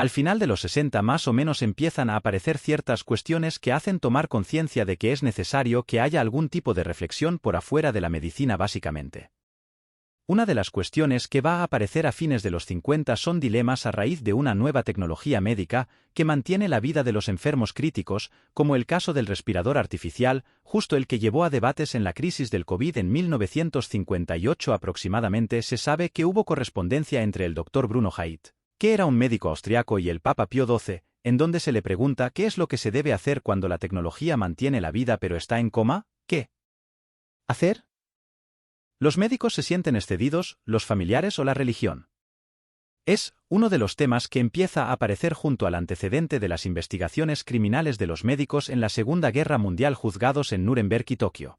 Al final de los 60 más o menos empiezan a aparecer ciertas cuestiones que hacen tomar conciencia de que es necesario que haya algún tipo de reflexión por afuera de la medicina básicamente. Una de las cuestiones que va a aparecer a fines de los 50 son dilemas a raíz de una nueva tecnología médica que mantiene la vida de los enfermos críticos, como el caso del respirador artificial, justo el que llevó a debates en la crisis del COVID en 1958 aproximadamente. Se sabe que hubo correspondencia entre el Dr. Bruno Haidt, que era un médico austriaco, y el Papa Pío XII, en donde se le pregunta qué es lo que se debe hacer cuando la tecnología mantiene la vida pero está en coma. ¿Qué hacer? ¿Los médicos se sienten excedidos, los familiares o la religión? Es uno de los temas que empieza a aparecer junto al antecedente de las investigaciones criminales de los médicos en la Segunda Guerra Mundial juzgados en Nuremberg y Tokio.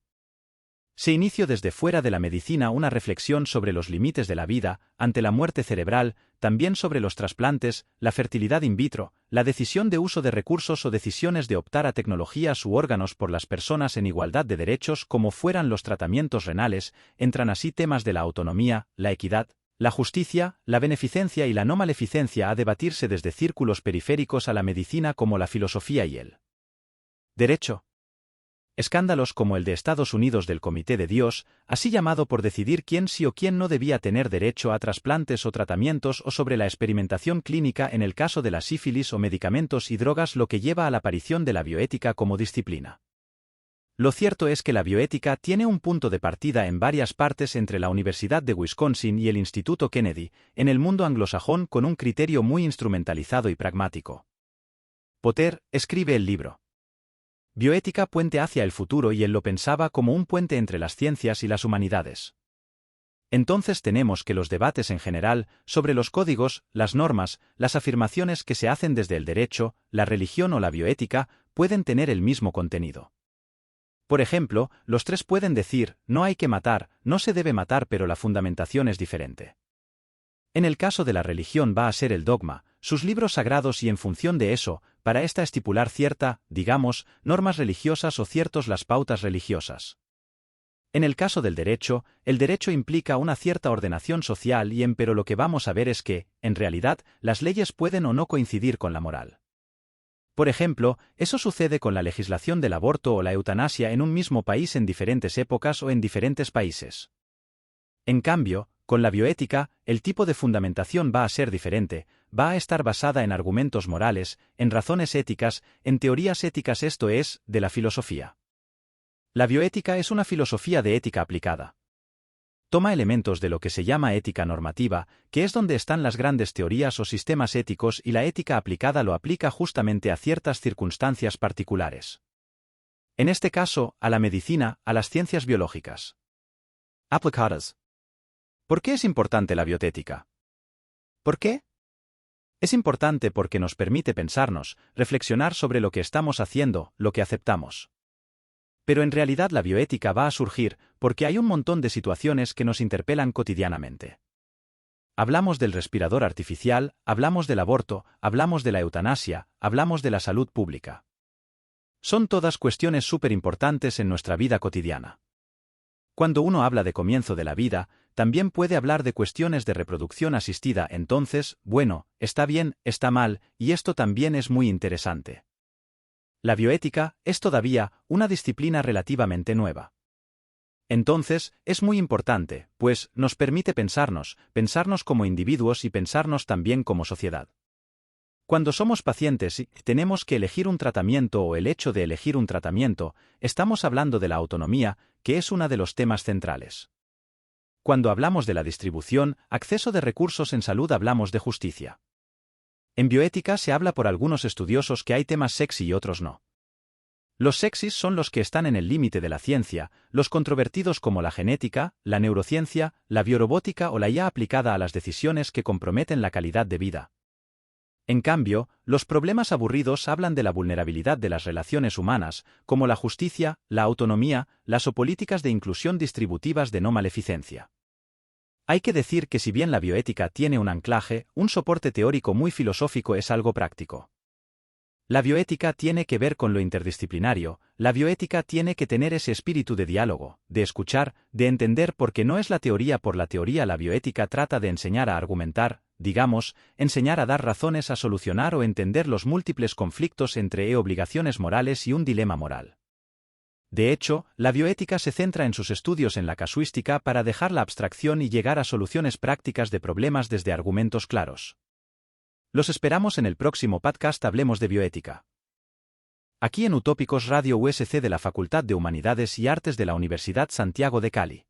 Se inició desde fuera de la medicina una reflexión sobre los límites de la vida, ante la muerte cerebral, también sobre los trasplantes, la fertilidad in vitro, la decisión de uso de recursos o decisiones de optar a tecnologías u órganos por las personas en igualdad de derechos como fueran los tratamientos renales. Entran así temas de la autonomía, la equidad, la justicia, la beneficencia y la no maleficencia a debatirse desde círculos periféricos a la medicina como la filosofía y el derecho. Escándalos como el de Estados Unidos del Comité de Dios, así llamado por decidir quién sí o quién no debía tener derecho a trasplantes o tratamientos, o sobre la experimentación clínica en el caso de la sífilis o medicamentos y drogas, lo que lleva a la aparición de la bioética como disciplina. Lo cierto es que la bioética tiene un punto de partida en varias partes entre la Universidad de Wisconsin y el Instituto Kennedy, en el mundo anglosajón con un criterio muy instrumentalizado y pragmático. Potter escribe el libro Bioética, puente hacia el futuro, y él lo pensaba como un puente entre las ciencias y las humanidades. Entonces tenemos que los debates en general, sobre los códigos, las normas, las afirmaciones que se hacen desde el derecho, la religión o la bioética, pueden tener el mismo contenido. Por ejemplo, los tres pueden decir, no hay que matar, no se debe matar, pero la fundamentación es diferente. En el caso de la religión va a ser el dogma, sus libros sagrados, y en función de eso, para esta estipular cierta, digamos, normas religiosas o ciertos las pautas religiosas. En el caso del derecho, el derecho implica una cierta ordenación social pero lo que vamos a ver es que, en realidad, las leyes pueden o no coincidir con la moral. Por ejemplo, eso sucede con la legislación del aborto o la eutanasia en un mismo país en diferentes épocas o en diferentes países. En cambio, con la bioética, el tipo de fundamentación va a ser diferente, va a estar basada en argumentos morales, en razones éticas, en teorías éticas, esto es, de la filosofía. La bioética es una filosofía de ética aplicada. Toma elementos de lo que se llama ética normativa, que es donde están las grandes teorías o sistemas éticos, y la ética aplicada lo aplica justamente a ciertas circunstancias particulares. En este caso, a la medicina, a las ciencias biológicas aplicadas. ¿Por qué es importante la bioética? ¿Por qué? Es importante porque nos permite pensarnos, reflexionar sobre lo que estamos haciendo, lo que aceptamos. Pero en realidad la bioética va a surgir porque hay un montón de situaciones que nos interpelan cotidianamente. Hablamos del respirador artificial, hablamos del aborto, hablamos de la eutanasia, hablamos de la salud pública. Son todas cuestiones súper importantes en nuestra vida cotidiana. Cuando uno habla de comienzo de la vida, también puede hablar de cuestiones de reproducción asistida. Entonces, bueno, está bien, está mal, y esto también es muy interesante. La bioética es todavía una disciplina relativamente nueva. Entonces, es muy importante, pues nos permite pensarnos como individuos y pensarnos también como sociedad. Cuando somos pacientes y tenemos que elegir un tratamiento o el hecho de elegir un tratamiento, estamos hablando de la autonomía, que es uno de los temas centrales. Cuando hablamos de la distribución, acceso de recursos en salud, hablamos de justicia. En bioética se habla por algunos estudiosos que hay temas sexy y otros no. Los sexys son los que están en el límite de la ciencia, los controvertidos como la genética, la neurociencia, la biorobótica o la IA aplicada a las decisiones que comprometen la calidad de vida. En cambio, los problemas aburridos hablan de la vulnerabilidad de las relaciones humanas, como la justicia, la autonomía, las políticas de inclusión distributivas de no maleficencia. Hay que decir que si bien la bioética tiene un anclaje, un soporte teórico muy filosófico, es algo práctico. La bioética tiene que ver con lo interdisciplinario, la bioética tiene que tener ese espíritu de diálogo, de escuchar, de entender porque no es la teoría por la teoría. La bioética trata de enseñar a argumentar, digamos, enseñar a dar razones, a solucionar o entender los múltiples conflictos entre obligaciones morales y un dilema moral. De hecho, la bioética se centra en sus estudios en la casuística para dejar la abstracción y llegar a soluciones prácticas de problemas desde argumentos claros. Los esperamos en el próximo podcast Hablemos de Bioética. Aquí en Utópicos Radio USC de la Facultad de Humanidades y Artes de la Universidad Santiago de Cali.